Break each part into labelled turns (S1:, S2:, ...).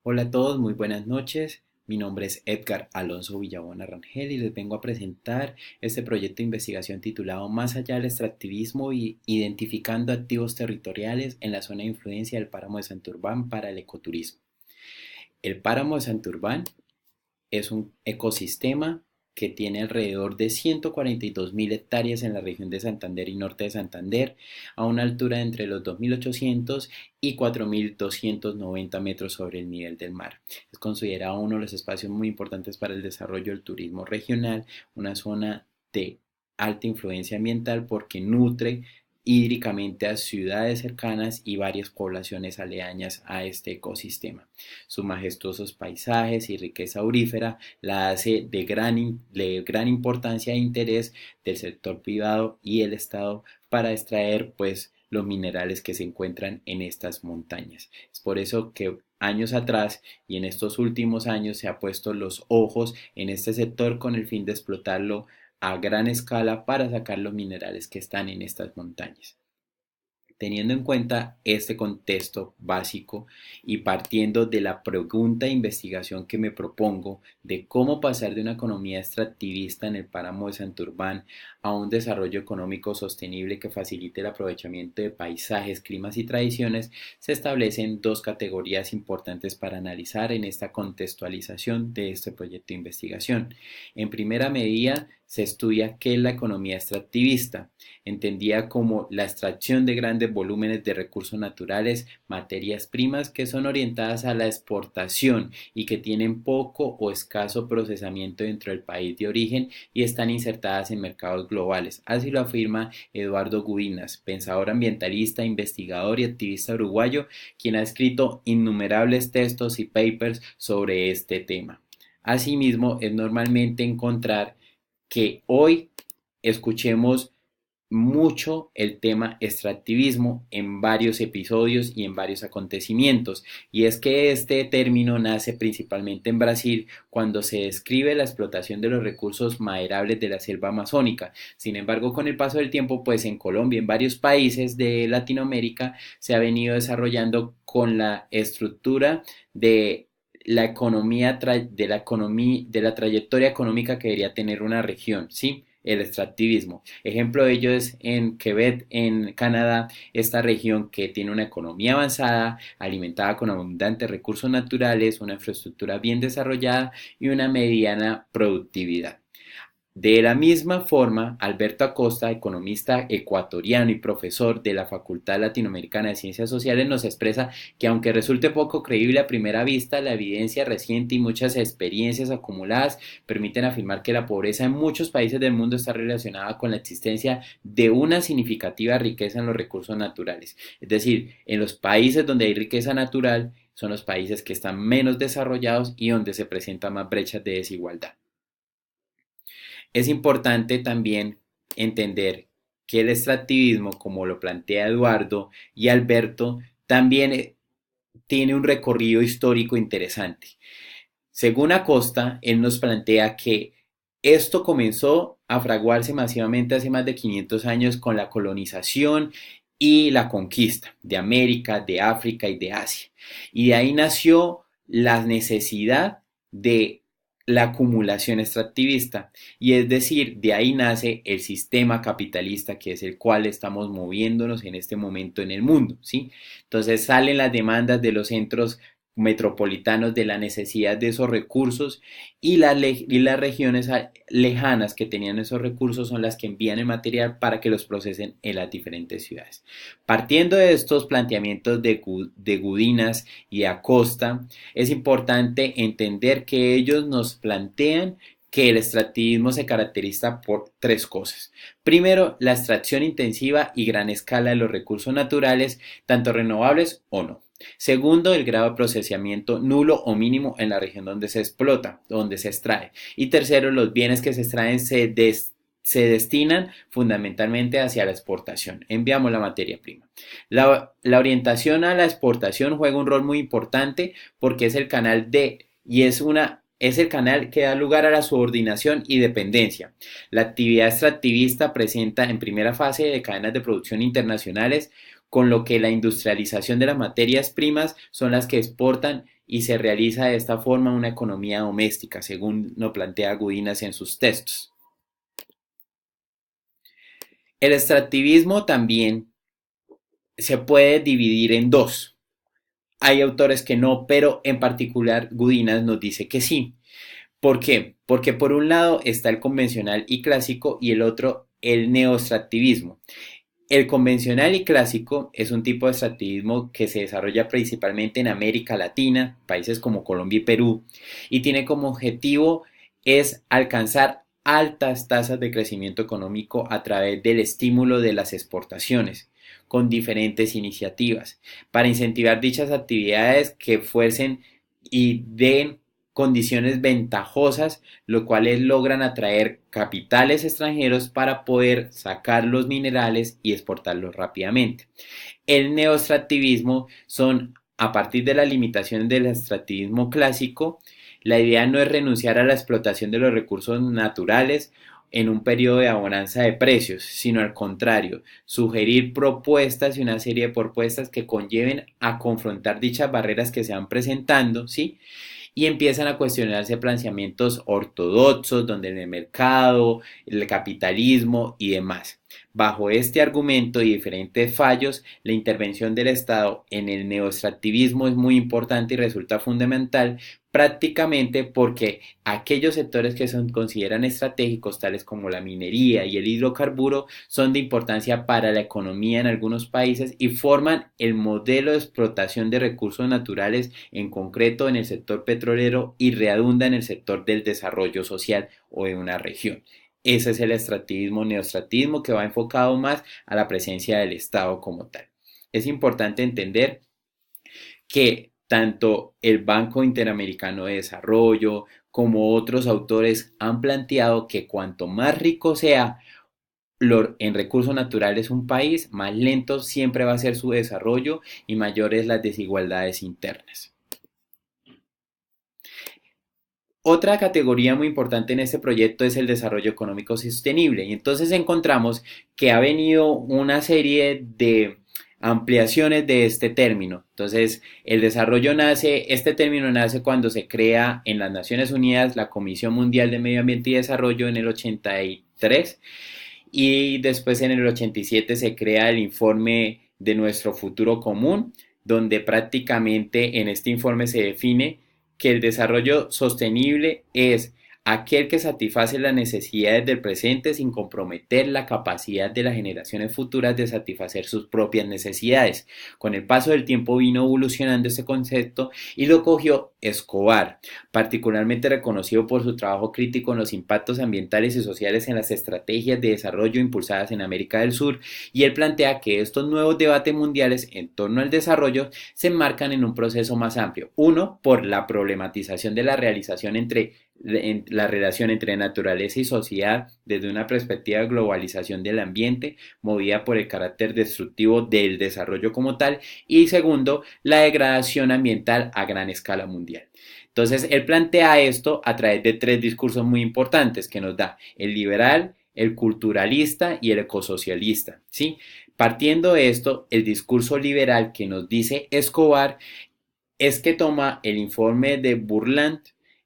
S1: Hola a todos, muy buenas noches. Mi nombre es Edgar Alonso Villabona Rangel y les vengo a presentar este proyecto de investigación titulado Más allá del extractivismo y identificando activos territoriales en la zona de influencia del páramo de Santurbán para el ecoturismo. El páramo de Santurbán es un ecosistema que tiene alrededor de 142.000 hectáreas en la región de Santander y norte de Santander, a una altura de entre los 2.800 y 4.290 metros sobre el nivel del mar. Es considerado uno de los espacios muy importantes para el desarrollo del turismo regional, una zona de alta influencia ambiental porque nutre hídricamente a ciudades cercanas y varias poblaciones aledañas a este ecosistema. Sus majestuosos paisajes y riqueza aurífera la hace de gran importancia e interés del sector privado y el Estado para extraer los minerales que se encuentran en estas montañas. Es por eso que años atrás y en estos últimos años se ha puesto los ojos en este sector con el fin de explotarlo a gran escala para sacar los minerales que están en estas montañas. Teniendo en cuenta este contexto básico y partiendo de la pregunta de investigación que me propongo de cómo pasar de una economía extractivista en el páramo de Santurbán a un desarrollo económico sostenible que facilite el aprovechamiento de paisajes, climas y tradiciones, se establecen dos categorías importantes para analizar en esta contextualización de este proyecto de investigación. En primera medida, se estudia qué es la economía extractivista, entendida como la extracción de grandes volúmenes de recursos naturales, materias primas que son orientadas a la exportación y que tienen poco o escaso procesamiento dentro del país de origen y están insertadas en mercados globales. Así lo afirma Eduardo Gudinas, pensador ambientalista, investigador y activista uruguayo, quien ha escrito innumerables textos y papers sobre este tema. Asimismo, es normalmente encontrar que hoy escuchemos mucho el tema extractivismo en varios episodios y en varios acontecimientos. Y es que este término nace principalmente en Brasil cuando se describe la explotación de los recursos maderables de la selva amazónica. Sin embargo, con el paso del tiempo, pues en Colombia, en varios países de Latinoamérica, se ha venido desarrollando con la estructura de la trayectoria económica que debería tener una región, ¿sí? El extractivismo. Ejemplo de ello es en Quebec, en Canadá, esta región que tiene una economía avanzada, alimentada con abundantes recursos naturales, una infraestructura bien desarrollada y una mediana productividad. De la misma forma, Alberto Acosta, economista ecuatoriano y profesor de la Facultad Latinoamericana de Ciencias Sociales, nos expresa que aunque resulte poco creíble a primera vista, la evidencia reciente y muchas experiencias acumuladas permiten afirmar que la pobreza en muchos países del mundo está relacionada con la existencia de una significativa riqueza en los recursos naturales. Es decir, en los países donde hay riqueza natural son los países que están menos desarrollados y donde se presentan más brechas de desigualdad. Es importante también entender que el extractivismo, como lo plantea Eduardo y Alberto, también tiene un recorrido histórico interesante. Según Acosta, él nos plantea que esto comenzó a fraguarse masivamente hace más de 500 años con la colonización y la conquista de América, de África y de Asia. Y de ahí nació la necesidad de la acumulación extractivista. Y es decir, de ahí nace el sistema capitalista que es el cual estamos moviéndonos en este momento en el mundo, ¿sí? Entonces salen las demandas de los centros metropolitanos de la necesidad de esos recursos y las regiones lejanas que tenían esos recursos son las que envían el material para que los procesen en las diferentes ciudades. Partiendo de estos planteamientos de Gudinas y Acosta, es importante entender que ellos nos plantean que el extractivismo se caracteriza por tres cosas. Primero, la extracción intensiva y gran escala de los recursos naturales, tanto renovables o no. Segundo, el grado de procesamiento nulo o mínimo en la región donde se explota, donde se extrae. Y tercero, los bienes que se extraen se destinan fundamentalmente hacia la exportación. Enviamos la materia prima. La orientación a la exportación juega un rol muy importante porque es el canal es el canal que da lugar a la subordinación y dependencia. La actividad extractivista presenta en primera fase de cadenas de producción internacionales con lo que la industrialización de las materias primas son las que exportan y se realiza de esta forma una economía doméstica, según lo plantea Gudinas en sus textos. El extractivismo también se puede dividir en dos. Hay autores que no, pero en particular Gudinas nos dice que sí. ¿Por qué? Porque por un lado está el convencional y clásico y el otro el neoextractivismo. El convencional y clásico es un tipo de extractivismo que se desarrolla principalmente en América Latina, países como Colombia y Perú, y tiene como objetivo es alcanzar altas tasas de crecimiento económico a través del estímulo de las exportaciones, con diferentes iniciativas, para incentivar dichas actividades que fuercen y den condiciones ventajosas, lo cuales logran atraer capitales extranjeros para poder sacar los minerales y exportarlos rápidamente. El neoextractivismo son, a partir de las limitaciones del extractivismo clásico, la idea no es renunciar a la explotación de los recursos naturales en un periodo de bonanza de precios, sino al contrario, sugerir propuestas y una serie de propuestas que conlleven a confrontar dichas barreras que se van presentando, ¿sí? Y empiezan a cuestionarse planteamientos ortodoxos, donde en el mercado, el capitalismo y demás. Bajo este argumento y diferentes fallos, la intervención del Estado en el neoextractivismo es muy importante y resulta fundamental prácticamente porque aquellos sectores que se consideran estratégicos, tales como la minería y el hidrocarburo, son de importancia para la economía en algunos países y forman el modelo de explotación de recursos naturales, en concreto en el sector petrolero, y redunda en el sector del desarrollo social o de una región. Ese es el extractivismo neoextractivismo, que va enfocado más a la presencia del Estado como tal. Es importante entender que tanto el Banco Interamericano de Desarrollo como otros autores han planteado que cuanto más rico sea en recursos naturales un país, más lento siempre va a ser su desarrollo y mayores las desigualdades internas. Otra categoría muy importante en este proyecto es el desarrollo económico sostenible, y entonces encontramos que ha venido una serie de ampliaciones de este término. Entonces, este término nace cuando se crea en las Naciones Unidas la Comisión Mundial de Medio Ambiente y Desarrollo en el 83, y después en el 87 se crea el informe de nuestro futuro común, donde prácticamente en este informe se define que el desarrollo sostenible es aquel que satisface las necesidades del presente sin comprometer la capacidad de las generaciones futuras de satisfacer sus propias necesidades. Con el paso del tiempo vino evolucionando este concepto y lo cogió Escobar, particularmente reconocido por su trabajo crítico en los impactos ambientales y sociales en las estrategias de desarrollo impulsadas en América del Sur, y él plantea que estos nuevos debates mundiales en torno al desarrollo se enmarcan en un proceso más amplio. Uno, por la problematización de la la relación entre naturaleza y sociedad desde una perspectiva de globalización del ambiente, movida por el carácter destructivo del desarrollo como tal, y segundo, la degradación ambiental a gran escala mundial. Entonces, él plantea esto a través de tres discursos muy importantes que nos da: el liberal, el culturalista y el ecosocialista, ¿sí? Partiendo de esto, el discurso liberal que nos dice Escobar es que toma el informe de Burland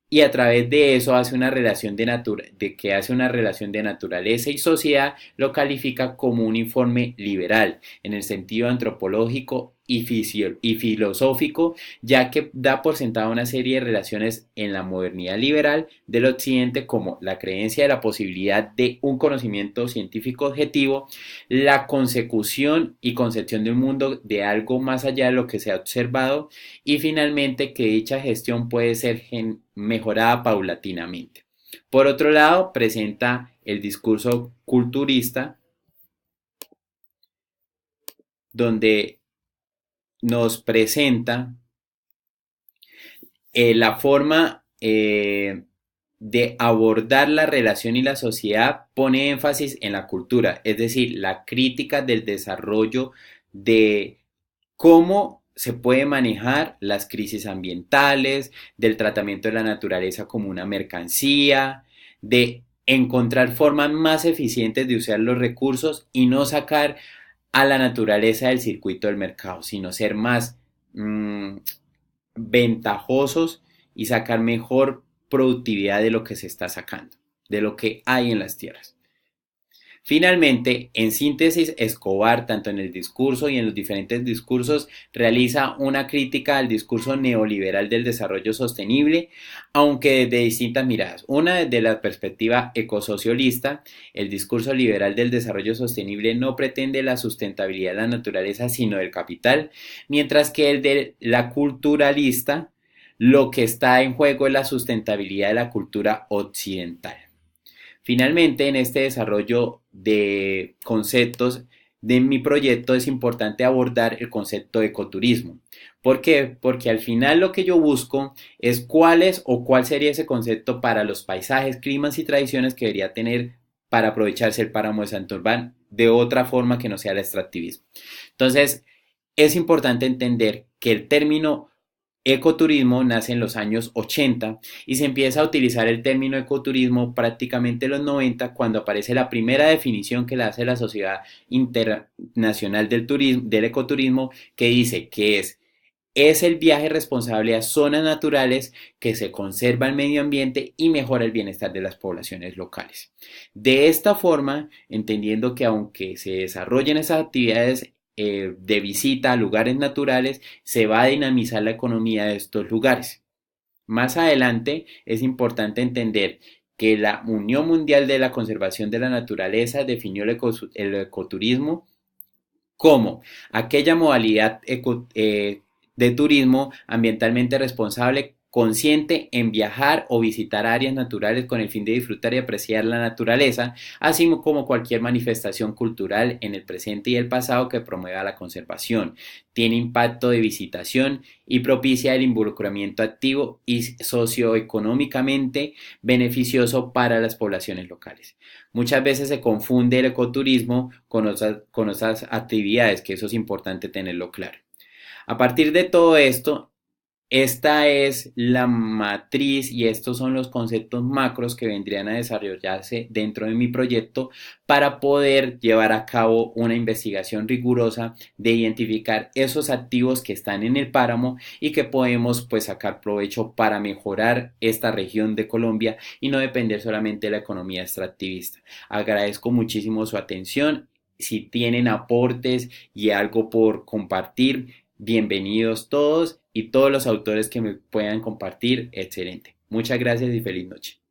S1: y a través de eso hace una relación hace una relación de naturaleza y sociedad, lo califica como un informe liberal en el sentido antropológico y filosófico, ya que da por sentado una serie de relaciones en la modernidad liberal del occidente, como la creencia de la posibilidad de un conocimiento científico objetivo, la consecución y concepción de un mundo de algo más allá de lo que se ha observado, y finalmente que dicha gestión puede ser mejorada paulatinamente. Por otro lado, presenta el discurso culturista, donde nos presenta la forma de abordar la relación y la sociedad. Pone énfasis en la cultura, es decir, la crítica del desarrollo, de cómo se puede manejar las crisis ambientales, del tratamiento de la naturaleza como una mercancía, de encontrar formas más eficientes de usar los recursos y no sacar a la naturaleza del circuito del mercado, sino ser más mmm, ventajosos y sacar mejor productividad de lo que se está sacando, de lo que hay en las tierras. Finalmente, en síntesis, Escobar, tanto en el discurso y en los diferentes discursos, realiza una crítica al discurso neoliberal del desarrollo sostenible, aunque desde distintas miradas. Una desde la perspectiva ecosocialista, el discurso liberal del desarrollo sostenible no pretende la sustentabilidad de la naturaleza, sino del capital, mientras que el de la culturalista, lo que está en juego es la sustentabilidad de la cultura occidental. Finalmente, en este desarrollo de conceptos de mi proyecto es importante abordar el concepto de ecoturismo. ¿Por qué? Porque al final lo que yo busco es cuál sería ese concepto para los paisajes, climas y tradiciones que debería tener para aprovecharse el páramo de Santurbán de otra forma que no sea el extractivismo. Entonces, es importante entender que el término ecoturismo nace en los años 80 y se empieza a utilizar el término ecoturismo prácticamente en los 90 cuando aparece la primera definición que le hace la Sociedad Internacional del Ecoturismo, que dice que es el viaje responsable a zonas naturales que se conserva el medio ambiente y mejora el bienestar de las poblaciones locales. De esta forma, entendiendo que aunque se desarrollen esas actividades de visita a lugares naturales, se va a dinamizar la economía de estos lugares. Más adelante es importante entender que la Unión Mundial de la Conservación de la Naturaleza definió el ecoturismo como aquella modalidad de turismo ambientalmente responsable consciente en viajar o visitar áreas naturales con el fin de disfrutar y apreciar la naturaleza, así como cualquier manifestación cultural en el presente y el pasado que promueva la conservación, tiene impacto de visitación y propicia el involucramiento activo y socioeconómicamente beneficioso para las poblaciones locales. Muchas veces se confunde el ecoturismo con otras actividades, que eso es importante tenerlo claro. A partir de todo esto, esta es la matriz y estos son los conceptos macros que vendrían a desarrollarse dentro de mi proyecto para poder llevar a cabo una investigación rigurosa de identificar esos activos que están en el páramo y que podemos pues sacar provecho para mejorar esta región de Colombia y no depender solamente de la economía extractivista. Agradezco muchísimo su atención. Si tienen aportes y algo por compartir, bienvenidos todos y todos los autores que me puedan compartir, excelente. Muchas gracias y feliz noche.